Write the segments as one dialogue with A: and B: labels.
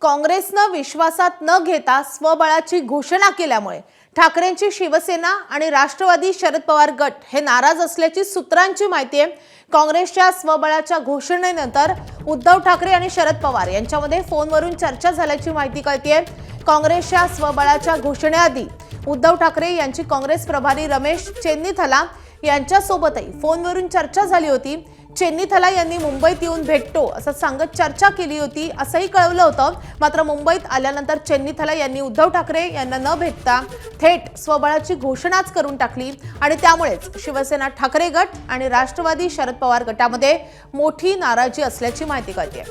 A: काँग्रेसनं विश्वासात न घेता स्वबळाची घोषणा केल्यामुळे ठाकरेंची शिवसेना आणि राष्ट्रवादी शरद पवार गट हे नाराज असल्याची सूत्रांची माहिती आहे। काँग्रेसच्या स्वबळाच्या घोषणेनंतर उद्धव ठाकरे आणि शरद पवार यांच्यामध्ये फोनवरून चर्चा झाल्याची माहिती कळतेय। काँग्रेसच्या स्वबळाच्या घोषणेआधी उद्धव ठाकरे यांची काँग्रेस प्रभारी रमेश चेन्नीथला यांच्यासोबतही फोनवरून चर्चा झाली होती। चेन्नीथला यांनी मुंबईत येऊन भेटतो असं सांगत चर्चा केली होती असंही कळवलं होतं। मात्र मुंबईत आल्यानंतर चेन्नीथला यांनी उद्धव ठाकरे यांना न भेटता थेट स्वबळाची घोषणाच करून टाकली आणि त्यामुळेच शिवसेना ठाकरे गट आणि राष्ट्रवादी शरद पवार गटामध्ये मोठी नाराजी असल्याची माहिती कळते।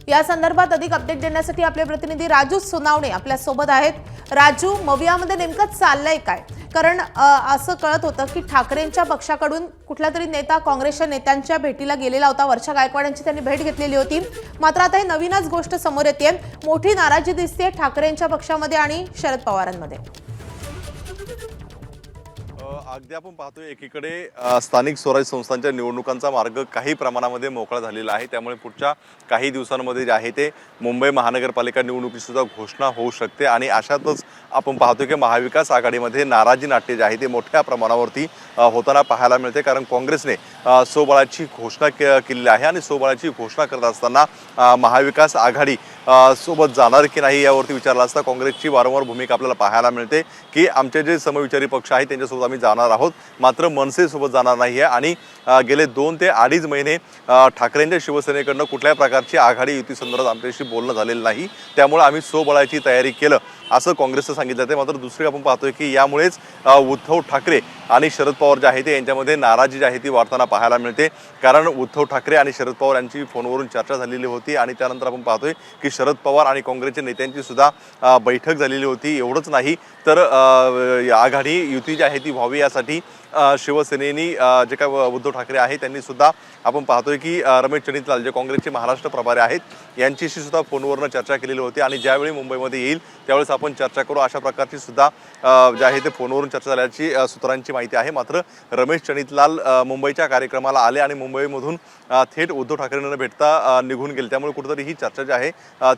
A: या संदर्भात अधिक अपडेट देण्यासाठी आपले प्रतिनिधी राजू सोनावणे आपल्या सोबत आहेत। राजू, मवियामध्ये नेमकं चाललंय काय? कारण असं कळत होतं की ठाकरेंच्या पक्षाकडून कुठला तरी नेता काँग्रेसच्या नेत्यांच्या भेटीला गेलेला होता। वर्षा गायकवाड यांची त्यांनी भेट घेतलेली होती। मात्र आता ही नवीनच गोष्ट समोर येते, मोठी नाराजी दिसते ठाकरेंच्या पक्षामध्ये आणि शरद पवारांमध्ये।
B: अगदी आपण पाहतोय एकीकडे स्थानिक स्वराज्य संस्थांच्या निवडणुकांचा मार्ग काही प्रमाणामध्ये मोकळा झालेला आहे। त्यामुळे पुढच्या काही दिवसांमध्ये जे आहे ते मुंबई महानगरपालिका निवडणुकीची सुद्धा घोषणा होऊ शकते आणि अशातच आपण पाहतोय की महाविकास आघाडीमध्ये नाराजी नाट्य जे आहे ते मोठ्या प्रमाणावरती होताना पाहायला मिळते। कारण काँग्रेसने स्वबळाची घोषणा केलेली आहे आणि स्वबळाची घोषणा करत असताना महाविकास आघाडी सोबत जाणार की नाही यावरती विचारला असता काँग्रेसची वारंवार भूमिका आपल्याला पाहायला मिळते की आमचे जे समविचारी पक्ष आहेत त्यांच्यासोबत आम्ही जाणार आहोत, मात्र मनसे सोबत जाणार नाही आहे। आणि गेले 2 ते 2.5 महिने ठाकरेंच्या शिवसेनेकडनं कुठल्याही प्रकारची आघाडी युती संदर्भात आमच्याशी बोलणं झालेलं नाही, त्यामुळे आम्ही स्वबळाची तयारी केलं असं काँग्रेसचं सांगितलं जाते। मात्र दुसरी आपण पाहतोय की यामुळेच उद्धव ठाकरे आणि शरद पवार जे आहे ते यांच्यामध्ये नाराजी जी आहे ती वाढताना पाहायला मिळते। कारण उद्धव ठाकरे आणि शरद पवार यांची फोनवरून चर्चा झालेली होती आणि त्यानंतर आपण पाहतोय की शरद पवार आणि काँग्रेसच्या नेत्यांची सुद्धा बैठक झालेली होती। एवढंच नाही तर आघाडी युती जी आहे ती व्हावी यासाठी शिवसेनेनी जे काय उद्धव ठाकरे आहेत त्यांनी सुद्धा आपण पाहतोय की रमेश चेन्नीथलाल जे काँग्रेसचे महाराष्ट्र प्रभारी आहेत यांच्याशी सुद्धा फोनवरून चर्चा केलेली होती आणि ज्यावेळी मुंबईमध्ये येईल त्यावेळेस आपण चर्चा करू अशा प्रकारची सुद्धा जे आहे ते फोनवरून चर्चा झाल्याची सूत्रांची माहिती आहे। मात्र रमेश चेन्नीथलाल मुंबईच्या कार्यक्रमाला आले आणि मुंबईमधून थेट उद्धव ठाकरेंना भेटता निघून गेले, त्यामुळे कुठेतरी ही चर्चा जी आहे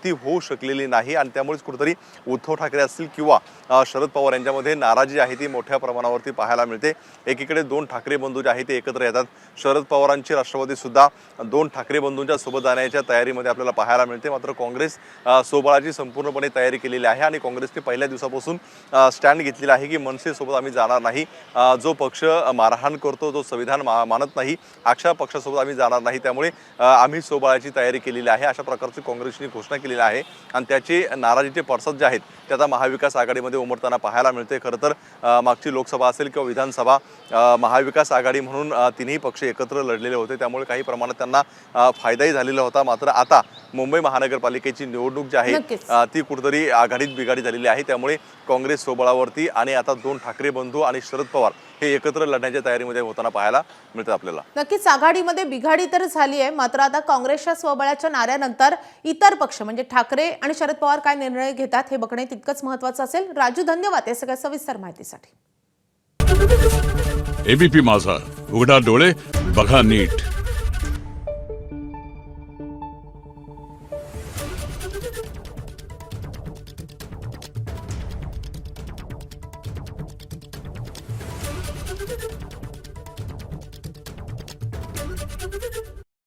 B: ती होऊ शकलेली नाही आणि त्यामुळेच कुठेतरी उद्धव ठाकरे असतील किंवा शरद पवार यांच्यामध्ये नाराजी आहे ती मोठ्या प्रमाणावरती पाहायला मिळते। एकीकडे 2 ठाकरे बंधू जे आहे ते एकत्र येतात, शरद पवारांची राष्ट्रवादी सुद्धा 2 ठाकरे बंधूंच्या सोबत जाण्याच्या तयारीमध्ये आपल्याला पाहायला मिळते। मात्र काँग्रेस स्वबळाची संपूर्णपणे तयारी केलेली आहे आणि काँग्रेसने पहिल्या दिवसापासून स्टँड घेतलेला आहे की मनसे सोबत आम्ही जाणार नाही, जो पक्ष मारहाण करतो, जो संविधान मानत नाही अशा पक्षासोबत आम्ही जाणार नाही, त्यामुळे आम्ही स्वबळाची तयारी केलेली आहे अशा प्रकारची काँग्रेसने घोषणा केलेली आहे आणि त्याचे नाराजीचे पडसाद जे आहेत ते आता महाविकास आघाडीमध्ये उमटताना पाहायला मिळते। खरं तर मागची लोकसभा असेल किंवा विधानसभा महाविकास आघाडी म्हणून तिन्ही पक्ष एकत्र लढलेले होते, त्यामुळे काही प्रमाणात त्यांना फायदाही झालेला होता। मात्र आता मुंबई महानगरपालिकेची निवडणूक जी आहे ती कुठेतरी आघाडीत बिघाडी झालेली आहे, त्यामुळे काँग्रेस स्वबळावरती आणि आता 2 ठाकरे बंधू आणि शरद पवार हे एकत्र लढण्याच्या तयारीमध्ये होताना पाहायला मिळतं आपल्याला।
A: नक्कीच आघाडीमध्ये बिघाडी तर झाली आहे, मात्र आता काँग्रेसच्या स्वबळाच्या नाऱ्यानंतर इतर पक्ष म्हणजे ठाकरे आणि शरद पवार काय निर्णय घेतात हे बघणे तितकंच महत्त्वाचं असेल। राजू, धन्यवाद या सगळ्या सविस्तर माहितीसाठी।
C: एबीपी माझा, उघडा डोळे बघा नीट।